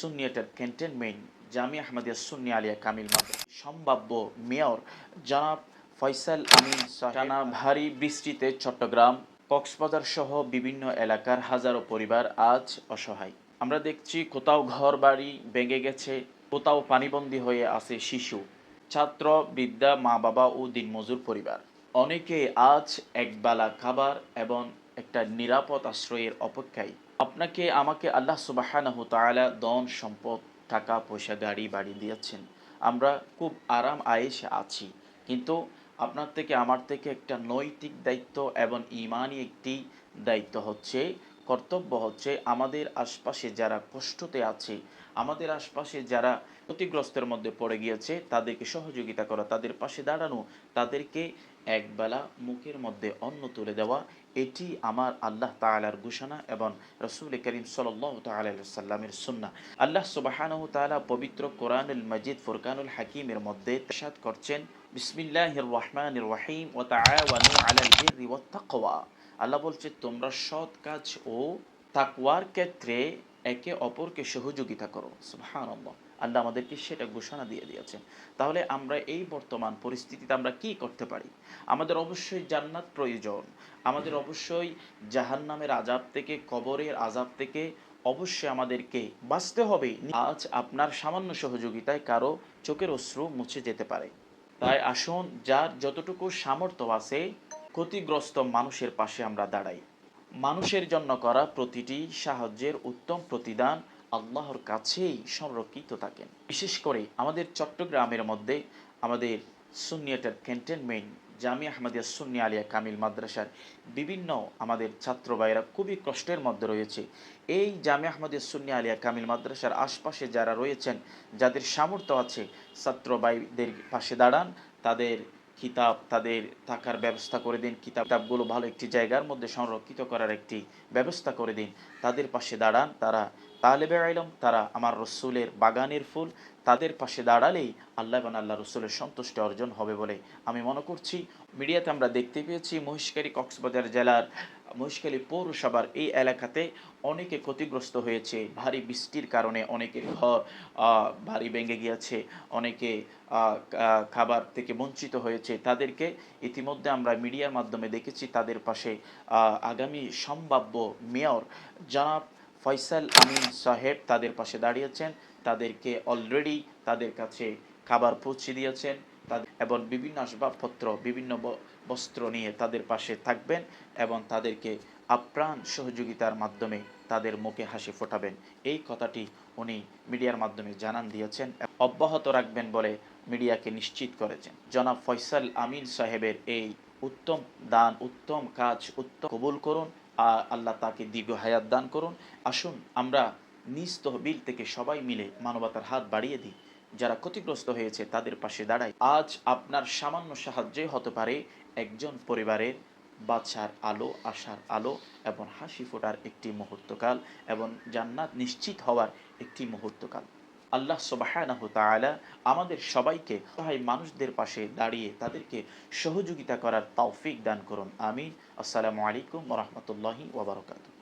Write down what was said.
সুন্নিয়াটের cantonment Jamia Ahmadiyya সুন্নি আলিয়া কামিল মাদ্রাসা সম্ভাব্য mayor জনাব ফয়সাল আমিন টানা ভারী বৃষ্টিতে চট্টগ্রাম কক্সবাজার সহ বিভিন্ন এলাকার হাজারো পরিবার আজ অসহায়। আমরা দেখছি কোথাও ঘর বাড়ি ভেঙে গেছে, কোথাও পানিবন্দী হয়ে আছে শিশু, ছাত্র, বৃদ্ধা, মা বাবা ও দিনমজুর পরিবার। অনেকে আজ একবেলা খাবার এবং একটা নিরাপদ আশ্রয়ের অপেক্ষায়। আপনাকে আমাকে আল্লাহ সুবহানাহু তাআলা ধন সম্পদ, টাকা পয়সা, গাড়ি বাড়ি দিয়েছেন। আমরা খুব আরাম আয়েশে আছি, কিন্তু আপনার থেকে আমার থেকে একটা নৈতিক দায়িত্ব এবং ইমানি একটি দায়িত্ব হচ্ছে, কর্তব্য হচ্ছে আমাদের আশপাশে যারা কষ্টতে আছে, আমাদের আশপাশে যারা ক্ষতিগ্রস্তের মধ্যে পড়ে গিয়েছে তাদেরকে সহযোগিতা করা, তাদের পাশে দাঁড়ানো, তাদেরকে একবেলা মুখের মধ্যে অন্ন তুলে দেওয়া। এটি আমার আল্লাহ তাআলার ঘোষণা এবং রাসূল করিম সাল্লাল্লাহু তাআলা আলাইহি ওয়াসাল্লামের সুন্নাহ। আল্লাহ সুবহানাহু তাআলা পবিত্র কোরআনুল মাজিদ ফুরকানুল হাকিমের মধ্যে ইরশাদ করছেন, বিসমিল্লাহির রহমানির রহিম ওয়া তাআওয়ানু আলাল বিররি ওয়াত তাকওয়া। আল্লাহ বলছে তোমরা সৎ কাজ ও তাকওয়ার ক্ষেত্রে একে অপরকে সহযোগিতা করো। সুবহানাল্লাহ, আল্লাহ আমাদেরকে সেটা ঘোষণা দিয়ে দিয়েছেন। তাহলে আমরা এই বর্তমান পরিস্থিতিতে আমরা কি করতে পারি? আমাদের অবশ্যই জান্নাত প্রয়োজন, আমাদের অবশ্যই জাহান্নামের আযাব থেকে, কবরের আযাব থেকে অবশ্যই আমাদেরকে বাঁচতে হবে। আজ আপনার সামান্য সহযোগিতায় কারো চোখের অশ্রু মুছে যেতে পারে। তাই আসুন, যার যতটুকু সামর্থ্য আছে ক্ষতিগ্রস্ত মানুষের পাশে আমরা দাঁড়াই। মানুষের জন্য করা প্রতিটি সাহায্যের উত্তম প্রতিদান আল্লাহর কাছেই সংরক্ষিত থাকেন। বিশেষ করে আমাদের চট্টগ্রামের মধ্যে আমাদের সুন্নিয়াটের ক্যান্টনমেন্ট জামিয়া আহমদিয়া সুন্নি আলিয়া কামিল মাদ্রাসার বিভিন্ন আমাদের ছাত্র ভাইয়েরা খুবই কষ্টের মধ্যে রয়েছে। এই জামিয়া আহমদিয়া সুন্নি আলিয়া কামিল মাদ্রাসার আশপাশে যারা রয়েছেন, যাদের সামর্থ্য আছে, ছাত্র ভাইদের পাশে দাঁড়ান, তাদের কিতাব, তাদের থাকার ব্যবস্থা করে দিন, কিতাবগুলো ভালো একটি জায়গার মধ্যে সংরক্ষিত করার একটি ব্যবস্থা করে দিন, তাদের পাশে দাঁড়ান। তারা তালেবে ইলম, তারা আমার রসুলের বাগানের ফুল, তাদের পাশে দাঁড়ালেই আল্লাহ এবং আল্লাহ রসুলের সন্তুষ্টি অর্জন হবে বলে আমি মনে করছি। মিডিয়াতে আমরা দেখতে পেয়েছি মহেশখালী কক্সবাজার জেলার মহেশখালী পৌরসভার এই এলাকাতে অনেকে ক্ষতিগ্রস্ত হয়েছে ভারী বৃষ্টির কারণে। অনেকের ঘর ভারী ভেঙে গিয়েছে, অনেকে খাবার থেকে বঞ্চিত হয়েছে। তাদেরকে ইতিমধ্যে আমরা মিডিয়ার মাধ্যমে দেখেছি, তাদের পাশে আগামী সম্ভাব্য মেয়র জনাব ফয়সাল আমিন সাহেব তাদের পাশে দাঁড়িয়েছেন। তাদেরকে অলরেডি তাদের কাছে খাবার পৌঁছে দিয়েছেন এবং বিভিন্ন আসবাবপত্র, বিভিন্ন বস্ত্র নিয়ে তাদের পাশে থাকবেন এবং তাদেরকে আপ্রাণ সহযোগিতার মাধ্যমে তাদের মুখে হাসি ফোটাবেন। এই কথাটি উনি মিডিয়ার মাধ্যমে জানান দিয়েছেন, অব্যাহত রাখবেন বলে মিডিয়াকে নিশ্চিত করেছেন। জনাব ফয়সাল আমিন সাহেবের এই উত্তম দান, উত্তম কাজ কবুল করুন, আল্লাহ তাকে দীর্ঘ হায়াত দান করুন। আসুন আমরা নিজ তহবিল থেকে সবাই মিলে মানবতার হাত বাড়িয়ে দিই, যারা ক্ষতিগ্রস্ত হয়েছে তাদের পাশে দাঁড়াই। আজ আপনার সামান্য সাহায্যে হতে পারে একজন পরিবারের বাঁচার আলো, আশার আলো এবং হাসি ফোটার একটি মুহূর্তকাল এবং জান্নাত নিশ্চিত হওয়ার একটি মুহূর্তকাল। আল্লাহ সুবহানাহু তাআলা আমাদের সবাইকে সহায় মানুষদের পাশে দাঁড়িয়ে তাদেরকে সহযোগিতা করার তৌফিক দান করুন। আমিন। আসসালামু আলাইকুম ওয়া রাহমাতুল্লাহি ওয়া বারাকাতুহু।